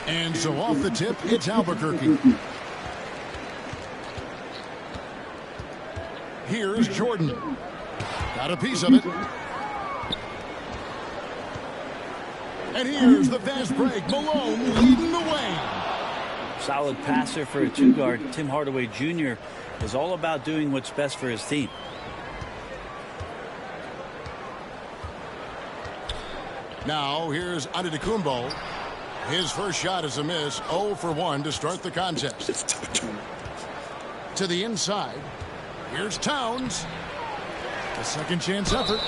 And so off the tip, it's Albuquerque. Here's Jordan. Got a piece of it. And here's the fast break. Malone leading the way. Solid passer for a two-guard. Tim Hardaway Jr. is all about doing what's best for his team. Now here's Antetokounmpo. His first shot is a miss. 0 for 1 to start the contest. To the inside. Here's Towns. A second chance effort.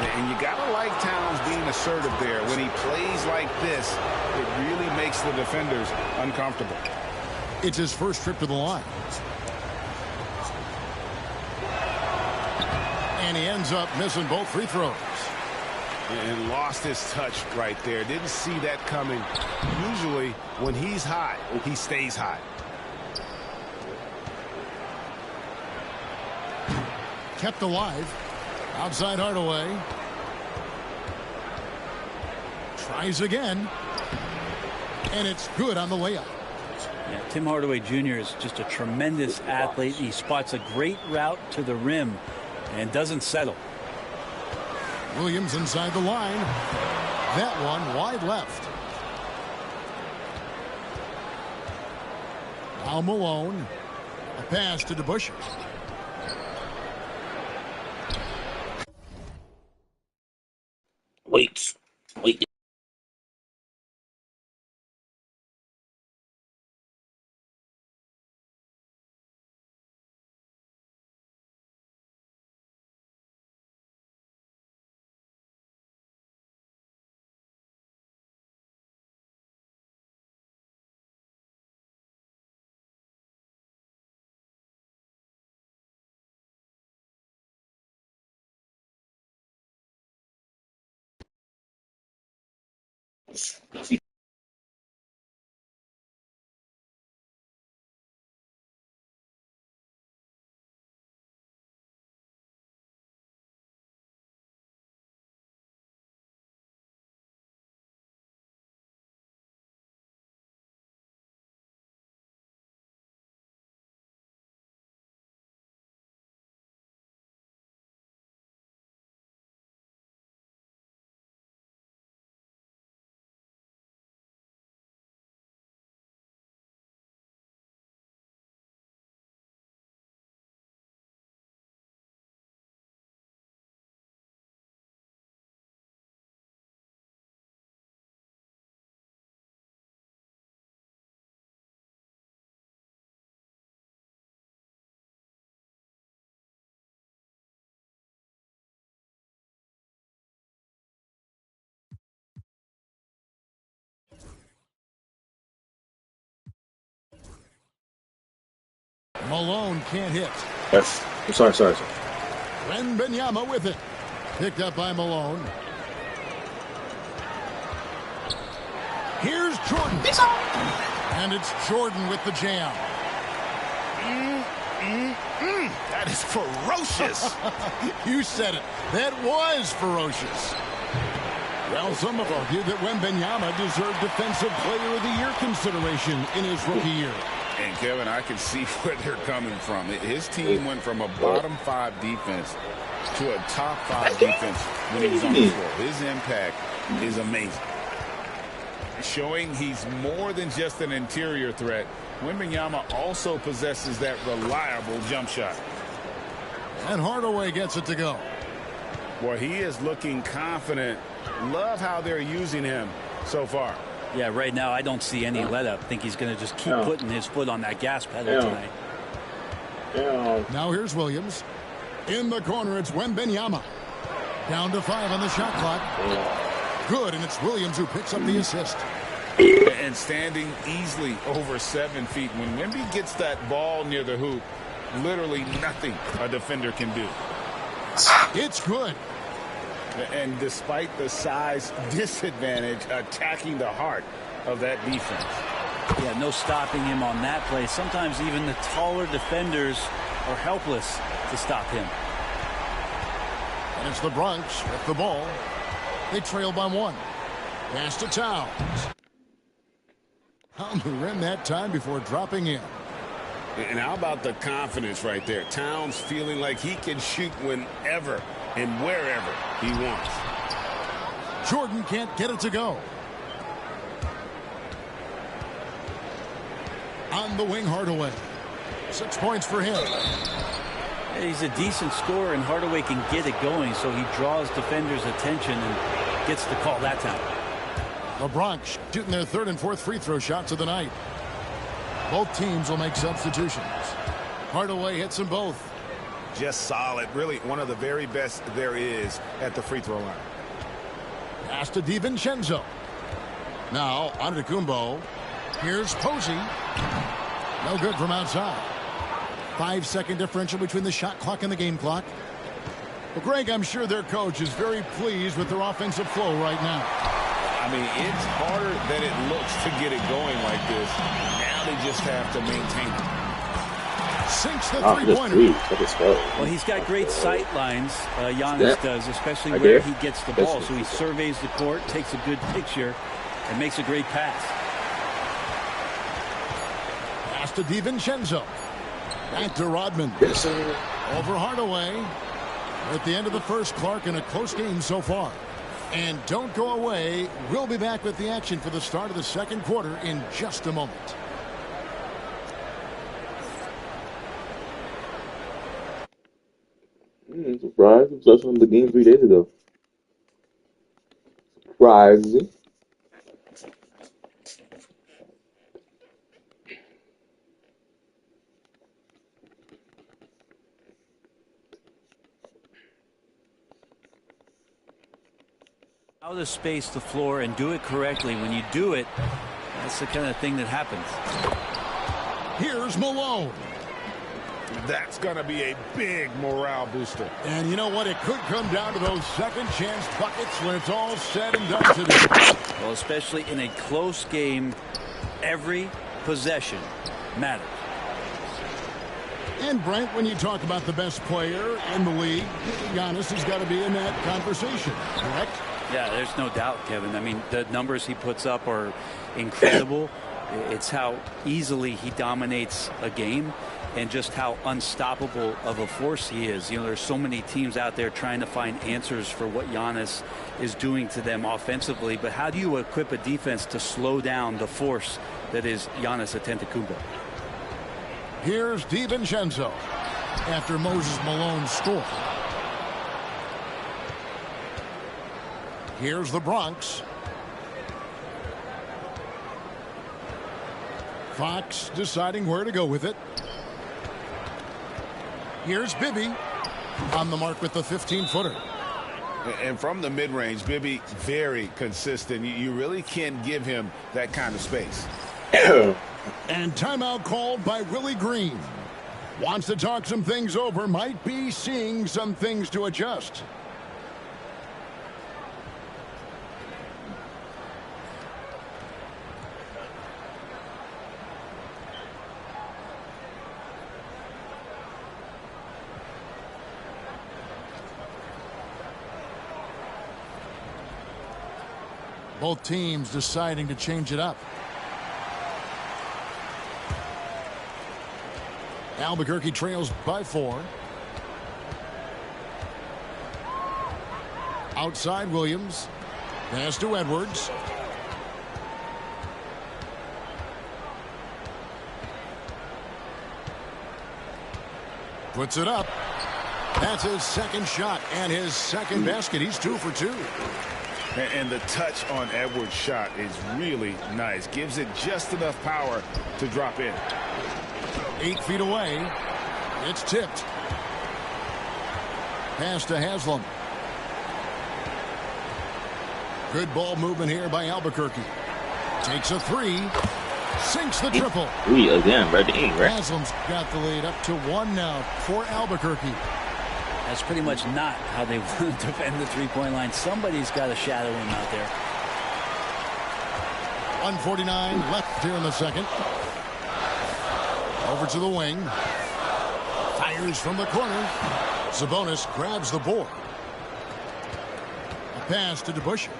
And you gotta like Towns being assertive there. When he plays like this, it really makes the defenders uncomfortable. It's his first trip to the line. And he ends up missing both free throws. And lost his touch right there. Didn't see that coming. Usually, when he's hot, he stays hot. Kept alive. Outside Hardaway. Tries again. And it's good on the layup. Yeah, Tim Hardaway Jr. is just a tremendous athlete. He spots a great route to the rim and doesn't settle. Williams inside the line. That one wide left. Now Malone. A pass to DeBusschere. Wait. Malone can't hit. Yes. I'm sorry. Wembanyama with it. Picked up by Malone. Here's Jordan. And it's Jordan with the jam. That is ferocious. You said it. That was ferocious. Well, some have argued that Wembanyama deserved Defensive Player of the Year consideration in his rookie year. And, Kevin, I can see where they're coming from. His team went from a bottom 5 defense to a top 5 defense when he was on the floor. His impact is amazing. Showing he's more than just an interior threat, Wembanyama also possesses that reliable jump shot. And Hardaway gets it to go. Boy, he is looking confident. Love how they're using him so far. Yeah, right now I don't see any let up. I think he's going to just keep putting his foot on that gas pedal tonight. Now here's Williams. In the corner, it's Wembanyama. Down to 5 on the shot clock. Good, and it's Williams who picks up the assist. And standing easily over 7 feet. When Wemby gets that ball near the hoop, literally nothing a defender can do. It's good. And despite the size disadvantage, attacking the heart of that defense. Yeah, no stopping him on that play. Sometimes even the taller defenders are helpless to stop him. And it's the Bronx with the ball. They trail by 1. Pass to Towns. On the rim that time before dropping in. And how about the confidence right there? Towns feeling like he can shoot whenever and wherever he wants. Jordan can't get it to go. On the wing, Hardaway. 6 points for him. He's a decent scorer, and Hardaway can get it going, so he draws defenders' attention and gets the call that time. The Bronx shooting their 3rd and 4th free throw shots of the night. Both teams will make substitutions. Hardaway hits them both. Just solid. Really one of the very best there is at the free throw line. Pass to DiVincenzo. Now, Antetokounmpo. Here's Posey. No good from outside. 5-second differential between the shot clock and the game clock. Well, Greg, I'm sure their coach is very pleased with their offensive flow right now. I mean, it's harder than it looks to get it going like this. Now they just have to maintain it. Sinks the three-pointer. Well, he's got great sight lines, Giannis does, especially where he gets the ball. So he surveys the court, takes a good picture, and makes a great pass. Pass to DiVincenzo. Back to Rodman. Over Hardaway. At the end of the first, Clark, in a close game so far. And don't go away. We'll be back with the action for the start of the second quarter in just a moment. Surprise. It was on the game 3 days ago. Surprising. How to space the floor and do it correctly. When you do it, that's the kind of thing that happens. Here's Malone. That's going to be a big morale booster. And you know what? It could come down to those second chance buckets when it's all said and done today. Well, especially in a close game, every possession matters. And Brent, when you talk about the best player in the league, Giannis has got to be in that conversation, correct? Yeah, there's no doubt, Kevin. I mean, the numbers he puts up are incredible. It's how easily he dominates a game and just how unstoppable of a force he is. You know, there's so many teams out there trying to find answers for what Giannis is doing to them offensively. But how do you equip a defense to slow down the force that is Giannis Antetokounmpo? Here's DiVincenzo after Moses Malone scored. Here's the Bronx. Fox deciding where to go with it. Here's Bibby on the mark with the 15-footer. And from the mid-range, Bibby, very consistent. You really can't give him that kind of space. And timeout called by Willie Green. Wants to talk some things over. Might be seeing some things to adjust. Both teams deciding to change it up. Albuquerque trails by 4. Outside Williams. Pass to Edwards. Puts it up. That's his second shot and his second basket. He's 2 for 2. And the touch on Edwards' shot is really nice. Gives it just enough power to drop in. 8 feet away. It's tipped. Pass to Haslam. Good ball movement here by Albuquerque. Takes a 3. Sinks the triple. 3 again, right? Haslam's got the lead up to 1 now for Albuquerque. That's pretty much not how they want to defend the three-point line. Somebody's got to shadow him out there. 1:49 left here in the second. Over to the wing. Fires from the corner. Sabonis grabs the board. A pass to DeBusschere.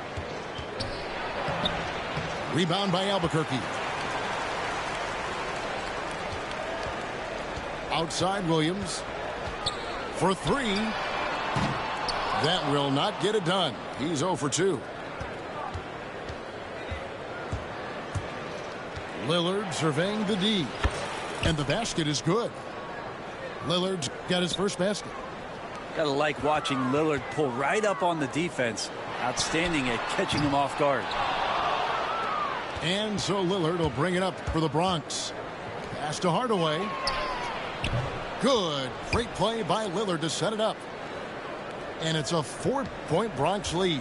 Rebound by Albuquerque. Outside Williams. For three. That will not get it done. He's 0 for 2. Lillard surveying the D. And the basket is good. Lillard's got his first basket. Gotta like watching Lillard pull right up on the defense. Outstanding at catching him off guard. And so Lillard will bring it up for the Bronx. Pass to Hardaway. Good. Great play by Lillard to set it up. And it's a 4-point Bronx lead.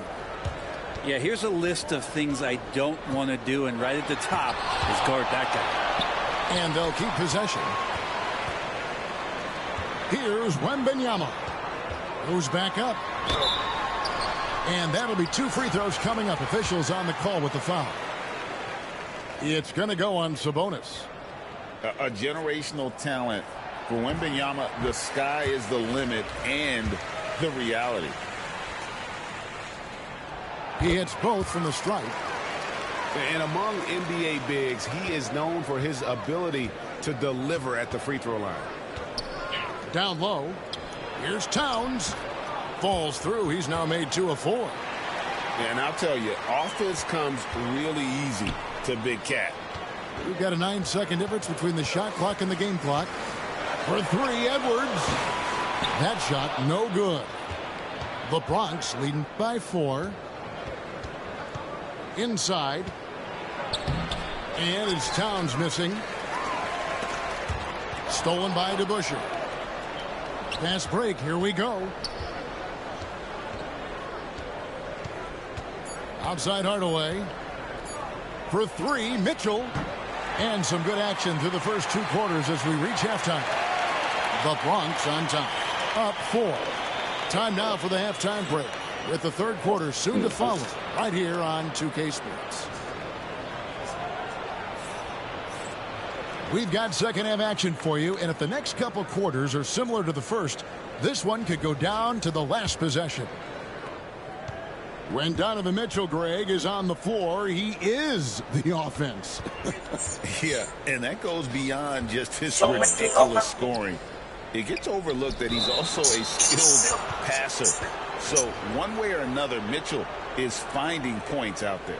Yeah, here's a list of things I don't want to do, and right at the top is guard that guy. And they'll keep possession. Here's Wembanyama. Goes back up. And that'll be 2 free throws coming up. Officials on the call with the foul. It's going to go on Sabonis. A generational talent. For Wembanyama, the sky is the limit and the reality. He hits both from the stripe. And among NBA bigs, he is known for his ability to deliver at the free throw line. Down low. Here's Towns. Falls through. He's now made 2 of 4. And I'll tell you, offense comes really easy to Big Cat. We've got a 9-second difference between the shot clock and the game clock. For 3, Edwards. That shot, no good. The Bronx leading by 4. Inside. And it's Towns missing. Stolen by DeBusschere. Fast break. Here we go. Outside Hardaway. For 3, Mitchell. And some good action through the first 2 quarters as we reach halftime. The Bronx on top. Up 4. Time now for the halftime break, with the third quarter soon to follow right here on 2K Sports. We've got second half action for you, and if the next couple quarters are similar to the first, this one could go down to the last possession. When Donovan Mitchell, Greg, is on the floor, he is the offense. Yeah, and that goes beyond just his ridiculous scoring. It gets overlooked that he's also a skilled passer. So one way or another, Mitchell is finding points out there.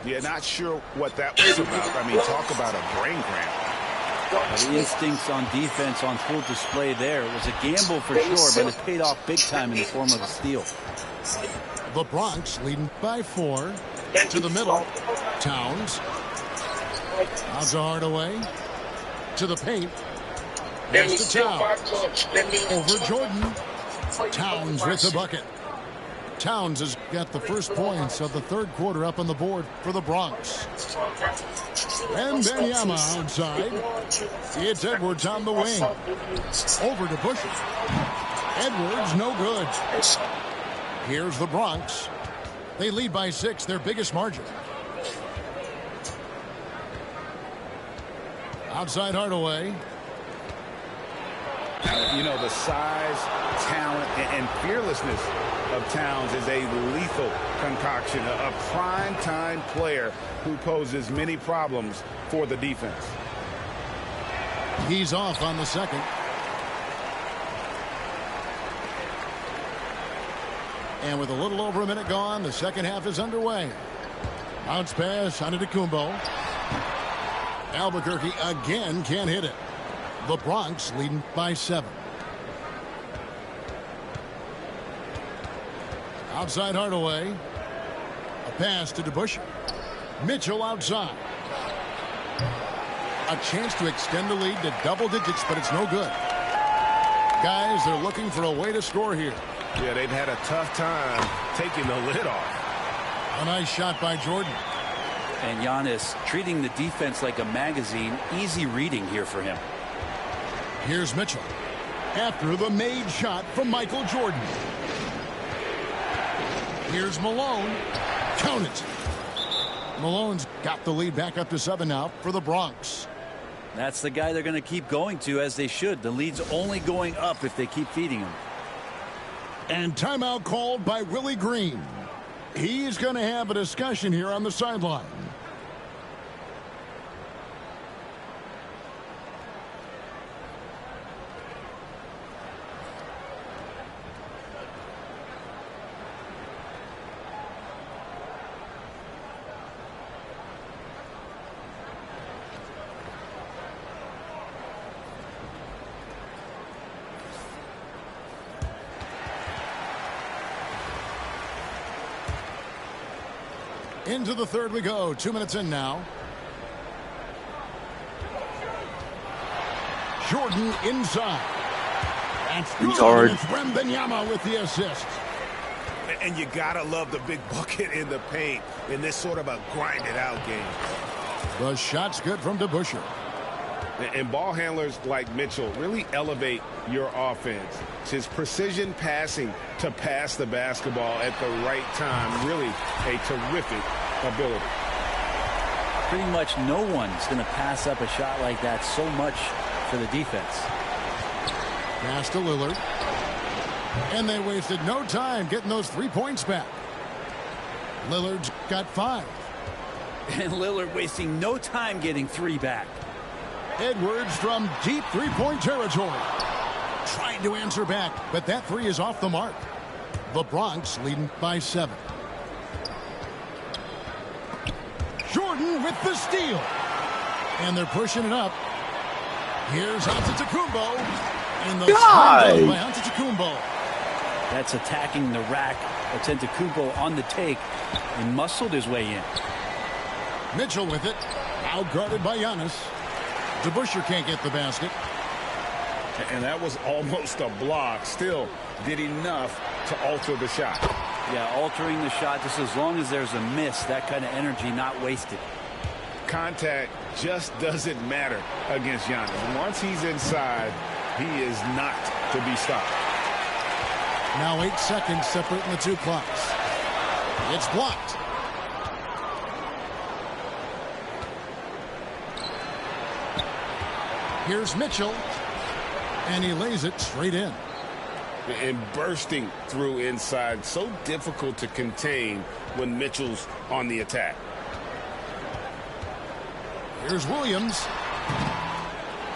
Yeah, not sure what that was about. I mean, talk about a brain cramp. The instincts on defense on full display there. It was a gamble for sure, but it paid off big time in the form of a steal. The Bronx leading by 4. To the middle. Towns. Out to Hardaway. To the paint. Pass to Towns. Over Jordan. Towns with the bucket. Towns has got the first points of the third quarter up on the board for the Bronx. And Wembanyama outside. It's Edwards on the wing. Over to Busher. Edwards no good. Here's the Bronx. They lead by 6, their biggest margin. Outside Hardaway. You know, the size, talent, and fearlessness of Towns is a lethal concoction, a prime-time player who poses many problems for the defense. He's off on the second. And with a little over a minute gone, the second half is underway. Bounce pass, Antetokounmpo. Albuquerque again can't hit it. The Bronx leading by 7. Outside Hardaway. A pass to DeBusschere. Mitchell outside. A chance to extend the lead to double digits, but it's no good. Guys, they're looking for a way to score here. Yeah, they've had a tough time taking the lid off. A nice shot by Jordan. And Giannis treating the defense like a magazine. Easy reading here for him. Here's Mitchell. After the made shot from Michael Jordan. Here's Malone. Count it. Malone's got the lead back up to 7 now for the Bronx. That's the guy they're going to keep going to, as they should. The lead's only going up if they keep feeding him. And timeout called by Willie Green. He's going to have a discussion here on the sideline. Into the third we go. 2 minutes in now. Jordan inside. That's good. Hard. It's Wembanyama with the assist. And you gotta love the big bucket in the paint in this sort of a grinded-out game. The shot's good from DeBusschere. And ball handlers like Mitchell really elevate your offense. It's his precision passing to pass the basketball at the right time. Really a terrific ability. Pretty much no one's going to pass up a shot like that so much for the defense. Pass to Lillard. And they wasted no time getting those 3 points back. Lillard's got 5. And Lillard wasting no time getting 3 back. Edwards from deep three-point territory. Tried to answer back, but that 3 is off the mark. The Bronx leading by 7. Jordan with the steal. And they're pushing it up. Here's Antetokounmpo. And the slam dunk by Antetokounmpo. That's attacking the rack. Antetokounmpo on the take and muscled his way in. Mitchell with it. Out guarded by Giannis. DeBusschere can't get the basket. And that was almost a block. Still did enough to alter the shot. Yeah, altering the shot just as long as there's a miss. That kind of energy not wasted. Contact just doesn't matter against Giannis. Once he's inside, he is not to be stopped. Now 8 seconds separating the 2 clocks. It's blocked. Here's Mitchell. And he lays it straight in. And bursting through inside. So difficult to contain when Mitchell's on the attack. Here's Williams.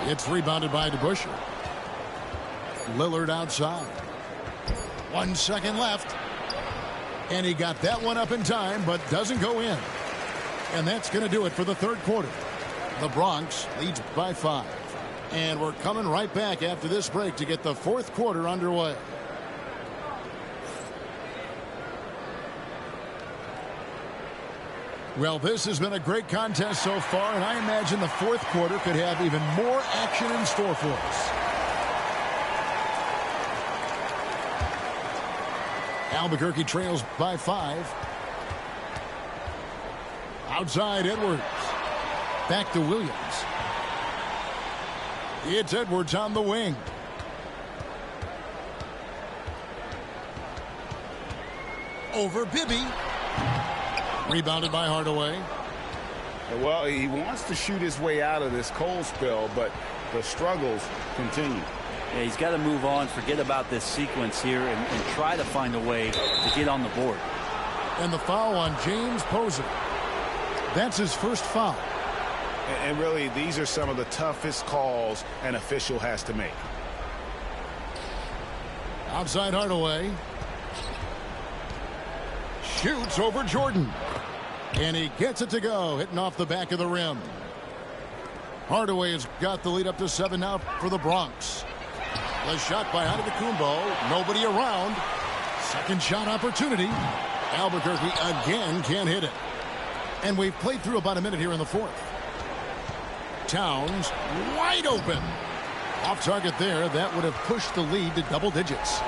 It's rebounded by DeBusschere. Lillard outside. 1 second left. And he got that one up in time, but doesn't go in. And that's going to do it for the third quarter. The Bronx leads by 5. And we're coming right back after this break to get the fourth quarter underway. Well, this has been a great contest so far, and I imagine the fourth quarter could have even more action in store for us. Albuquerque trails by 5. Outside Edwards. Back to Williams. It's Edwards on the wing. Over Bibby. Rebounded by Hardaway. Well, he wants to shoot his way out of this cold spell, but the struggles continue. Yeah, he's got to move on, forget about this sequence here, and try to find a way to get on the board. And the foul on James Posey. That's his first foul. And really, these are some of the toughest calls an official has to make. Outside Hardaway. Shoots over Jordan. And he gets it to go, hitting off the back of the rim. Hardaway has got the lead up to 7 now for the Bronx. The shot by Antetokounmpo. Nobody around. Second shot opportunity. Albuquerque again can't hit it. And we've played through about a minute here in the fourth. Towns wide open. Off target there. That would have pushed the lead to double digits.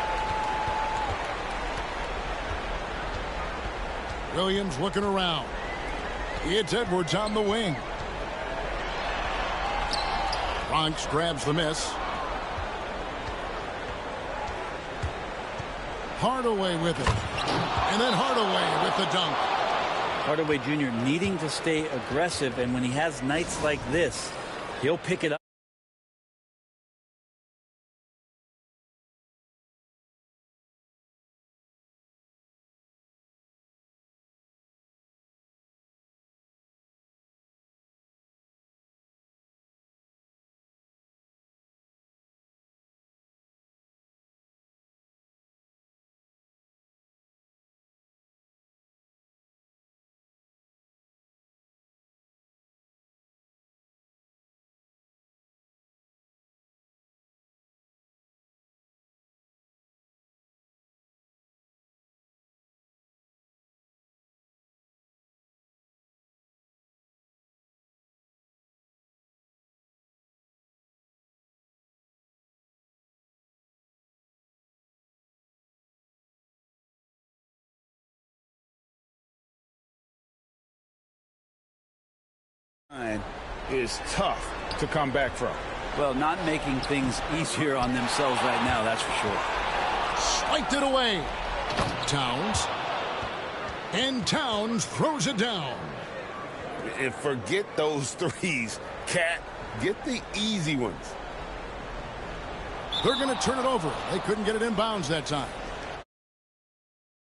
Williams looking around. It's Edwards on the wing. Bronx grabs the miss. Hardaway with it. And then Hardaway with the dunk. Hardaway Jr. needing to stay aggressive, and when he has nights like this, he'll pick it up. Is tough to come back from. Well, not making things easier on themselves right now, that's for sure. Spiked it away. Towns. And Towns throws it down. And forget those threes, Cat. Get the easy ones. They're going to turn it over. They couldn't get it in bounds that time.